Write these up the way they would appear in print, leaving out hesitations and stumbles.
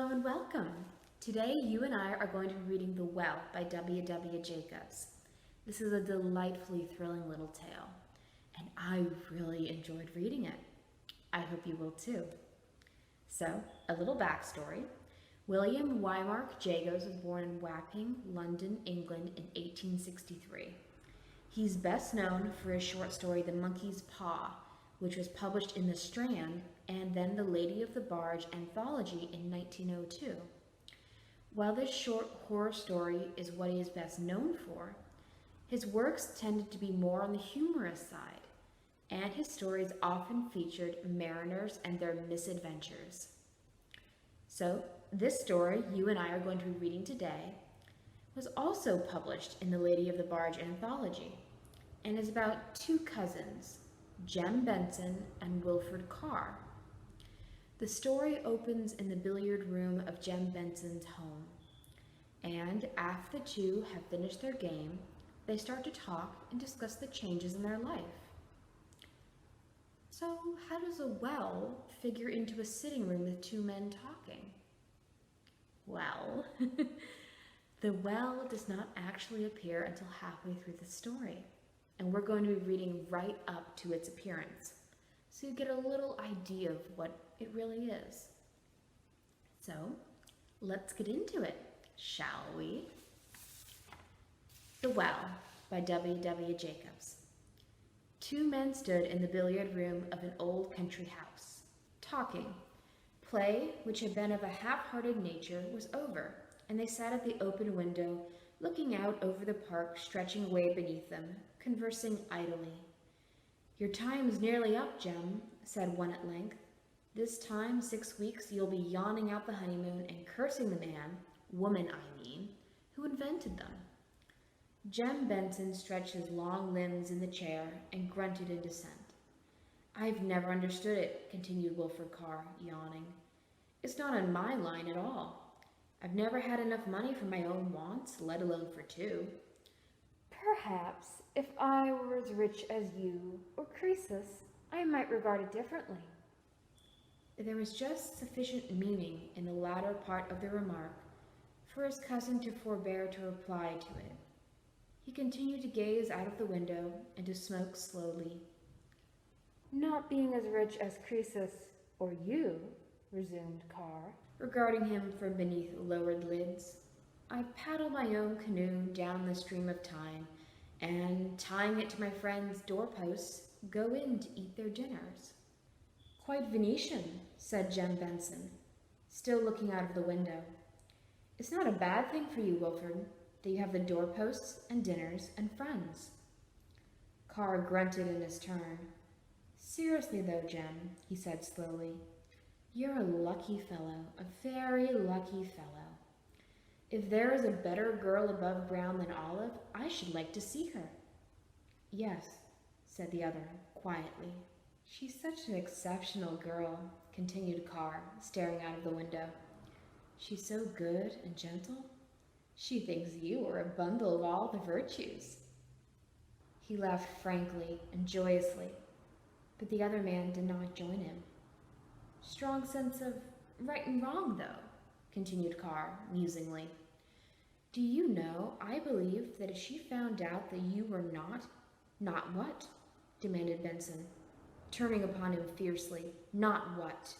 Hello and welcome. Today you and I are going to be reading The Well by W. W. Jacobs. This is a delightfully thrilling little tale, and I really enjoyed reading it. I hope you will too. So, a little backstory. William Wymark Jacobs was born in Wapping, London, England in 1863. He's best known for his short story The Monkey's Paw, which was published in The Strand and then The Lady of the Barge anthology in 1902. While this short horror story is what he is best known for, his works tended to be more on the humorous side, and his stories often featured mariners and their misadventures. So, this story you and I are going to be reading today was also published in the Lady of the Barge anthology, and is about two cousins, Jem Benson and Wilfred Carr. The story opens in the billiard room of Jem Benson's home, and after the two have finished their game, they start to talk and discuss the changes in their life. So, how does a well figure into a sitting room with two men talking? Well, the well does not actually appear until halfway through the story, and we're going to be reading right up to its appearance, so you get a little idea of what it really is. So, let's get into it, shall we? The Well by W. W. Jacobs. Two men stood in the billiard room of an old country house, talking. Play, which had been of a half-hearted nature, was over, and they sat at the open window, looking out over the park stretching away beneath them, conversing idly. "Your time's nearly up, Jem," said one at length. "This time, 6 weeks, you'll be yawning out the honeymoon and cursing the man, woman I mean, who invented them." Jem Benson stretched his long limbs in the chair and grunted in dissent. "I've never understood it," continued Wilfred Carr, yawning. "It's not on my line at all. I've never had enough money for my own wants, let alone for two." "Perhaps if I were as rich as you or Croesus, I might regard it differently." There was just sufficient meaning in the latter part of the remark for his cousin to forbear to reply to it. He continued to gaze out of the window and to smoke slowly. "Not being as rich as Croesus or you," resumed Carr, regarding him from beneath lowered lids, "I paddle my own canoe down the stream of time, and, tying it to my friends' doorposts, go in to eat their dinners." "Quite Venetian," said Jem Benson, still looking out of the window. "It's not a bad thing for you, Wilfred, that you have the doorposts and dinners and friends." Carr grunted in his turn. "Seriously though, Jem," he said slowly, "you're a lucky fellow, a very lucky fellow. If there is a better girl above ground than Olive, I should like to see her." "Yes," said the other, quietly. "She's such an exceptional girl," continued Carr, staring out of the window. "She's so good and gentle. She thinks you are a bundle of all the virtues." He laughed frankly and joyously, but the other man did not join him. "Strong sense of right and wrong, though," continued Carr, musingly. "Do you know, I believe that if she found out that you were not—" "Not what?" demanded Benson, turning upon him fiercely. "Not what?"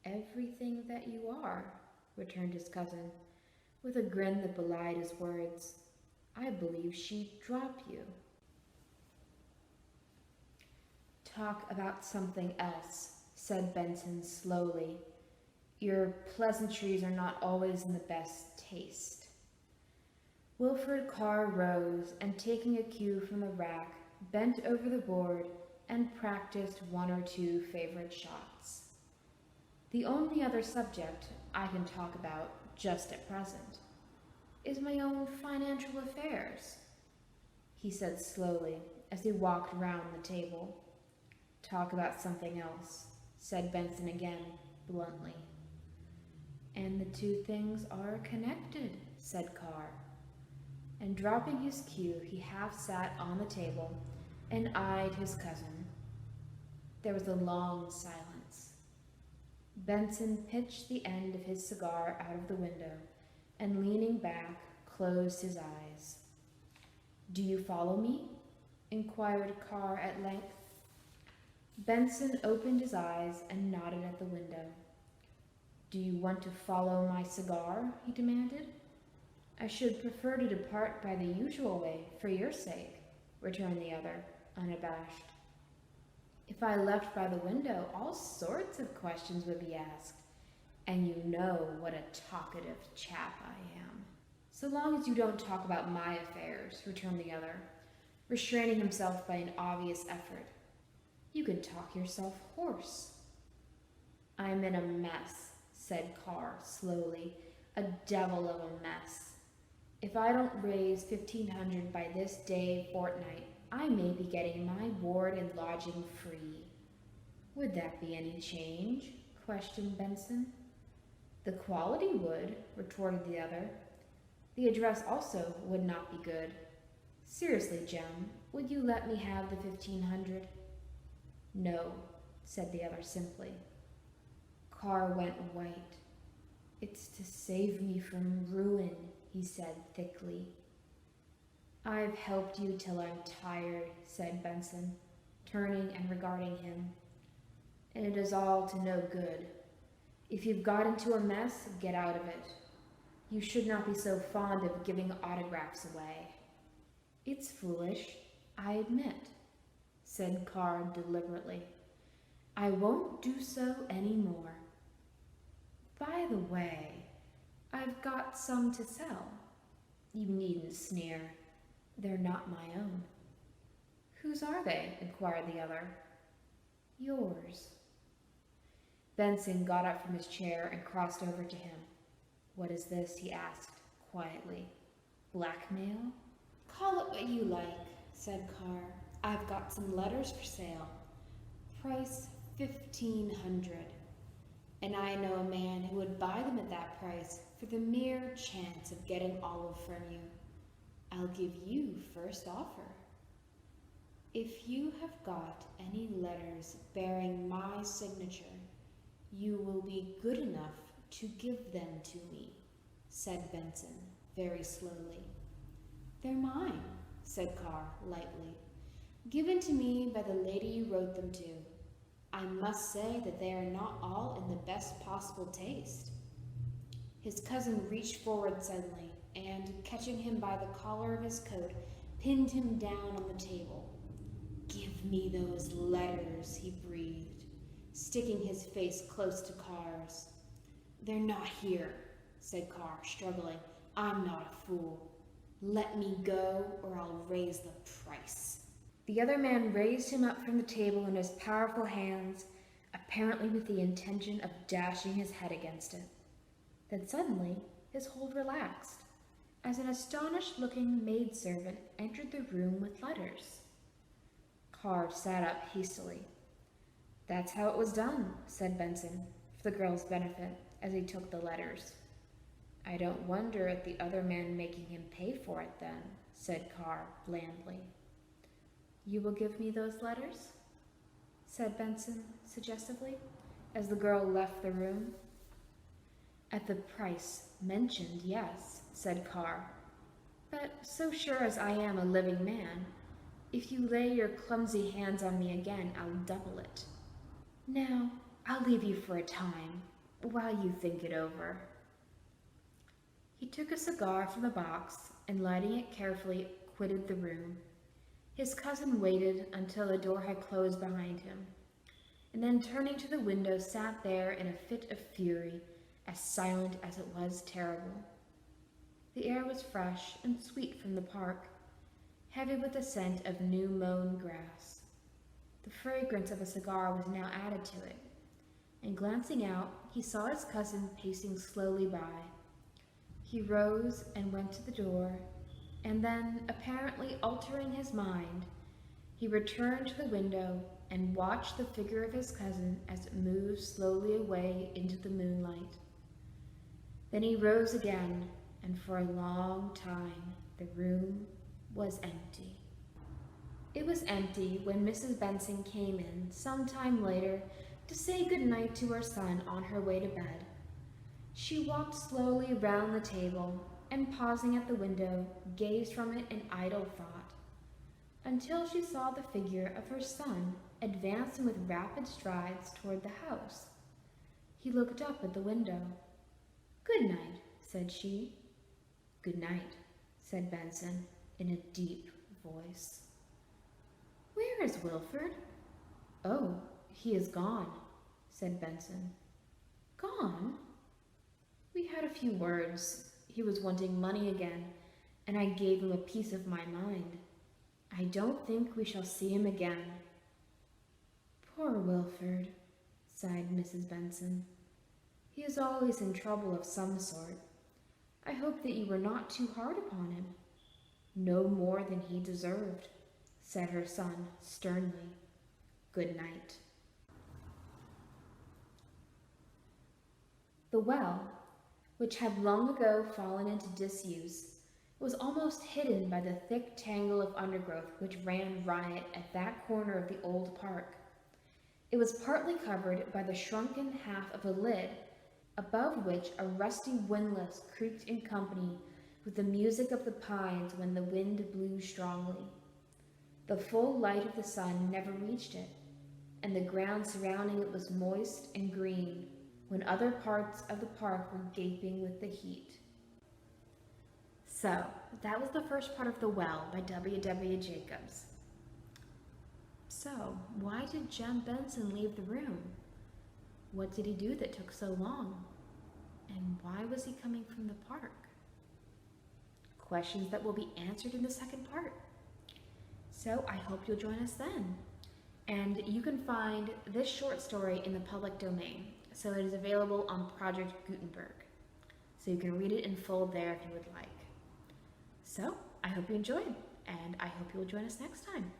"Everything that you are," returned his cousin, with a grin that belied his words. "I believe she'd drop you." "Talk about something else," said Benson slowly. "Your pleasantries are not always in the best taste." Wilfred Carr rose and, taking a cue from a rack, bent over the board and practiced one or two favorite shots. "The only other subject I can talk about just at present is my own financial affairs," he said slowly as he walked round the table. "Talk about something else," said Benson again, bluntly. "And the two things are connected," said Carr, and dropping his cue, he half sat on the table and eyed his cousin. There was a long silence. Benson pitched the end of his cigar out of the window and, leaning back, closed his eyes. "Do you follow me?" inquired Carr at length. Benson opened his eyes and nodded at the window. "Do you want to follow my cigar?" he demanded. "I should prefer to depart by the usual way, for your sake," returned the other, unabashed. "If I left by the window, all sorts of questions would be asked, and you know what a talkative chap I am." "So long as you don't talk about my affairs," returned the other, restraining himself by an obvious effort. "You can talk yourself hoarse." "I'm in a mess," said Carr slowly, "a devil of a mess. If I don't raise 1,500 by this day fortnight, I may be getting my board and lodging free." "Would that be any change?" questioned Benson. "The quality would," retorted the other. "The address also would not be good. Seriously, Jem, would you let me have the 1,500? "No," said the other simply. Carr went white. "It's to save me from ruin," he said thickly. "I've helped you till I'm tired," said Benson, turning and regarding him. "And it is all to no good. If you've got into a mess, get out of it. You should not be so fond of giving autographs away." "It's foolish, I admit," said Carr deliberately. "I won't do so any more. By the way, I've got some to sell. You needn't sneer. They're not my own." "Whose are they?" inquired the other. "Yours." Benson got up from his chair and crossed over to him. "What is this?" he asked quietly. "Blackmail?" "Call it what you like," said Carr. "I've got some letters for sale. Price 1,500. And I know a man who would buy them at that price for the mere chance of getting Olive from you. I'll give you first offer. If you have got any letters bearing my signature, you will be good enough to give them to me," said Benson, very slowly. "They're mine," said Carr lightly, "given to me by the lady you wrote them to. I must say that they are not all in the best possible taste." His cousin reached forward suddenly and, catching him by the collar of his coat, pinned him down on the table. "Give me those letters," he breathed, sticking his face close to Carr's. "They're not here," said Carr, struggling. "I'm not a fool. Let me go, or I'll raise the price." The other man raised him up from the table in his powerful hands, apparently with the intention of dashing his head against it. Then suddenly his hold relaxed, as an astonished-looking maidservant entered the room with letters. Carr sat up hastily. "That's how it was done," said Benson, for the girl's benefit, as he took the letters. "I don't wonder at the other man making him pay for it, then," said Carr blandly. "You will give me those letters?" said Benson suggestively, as the girl left the room. "At the price mentioned, yes," said Carr. "But so sure as I am a living man, if you lay your clumsy hands on me again, I'll double it. Now, I'll leave you for a time, while you think it over." He took a cigar from the box and, lighting it carefully, quitted the room. His cousin waited until the door had closed behind him, and then, turning to the window, sat there in a fit of fury, as silent as it was terrible. The air was fresh and sweet from the park, heavy with the scent of new-mown grass. The fragrance of a cigar was now added to it, and glancing out, he saw his cousin pacing slowly by. He rose and went to the door, and then, apparently altering his mind, he returned to the window and watched the figure of his cousin as it moved slowly away into the moonlight. Then he rose again, and for a long time the room was empty. It was empty when Mrs. Benson came in some time later to say goodnight to her son on her way to bed. She walked slowly round the table and, pausing at the window, gazed from it in idle thought, until she saw the figure of her son advancing with rapid strides toward the house. He looked up at the window. "Good night," said she. "Good night," said Benson in a deep voice. "Where is Wilford?" "Oh, he is gone," said Benson. "Gone?" "We had a few words. He was wanting money again, and I gave him a piece of my mind. I don't think we shall see him again." "Poor Wilford," sighed Mrs. Benson. "He is always in trouble of some sort. I hope that you were not too hard upon him." "No more than he deserved," said her son sternly. "Good night." The well, which had long ago fallen into disuse, was almost hidden by the thick tangle of undergrowth which ran riot at that corner of the old park. It was partly covered by the shrunken half of a lid, above which a rusty windlass creaked in company with the music of the pines when the wind blew strongly. The full light of the sun never reached it, and the ground surrounding it was moist and green when other parts of the park were gaping with the heat. So, that was the first part of The Well by W.W. Jacobs. So, why did Jem Benson leave the room? What did he do that took so long? And why was he coming from the park? Questions that will be answered in the second part. So, I hope you'll join us then. And you can find this short story in the public domain. So it is available on Project Gutenberg. So you can read it in full there if you would like. So I hope you enjoyed, and I hope you will join us next time.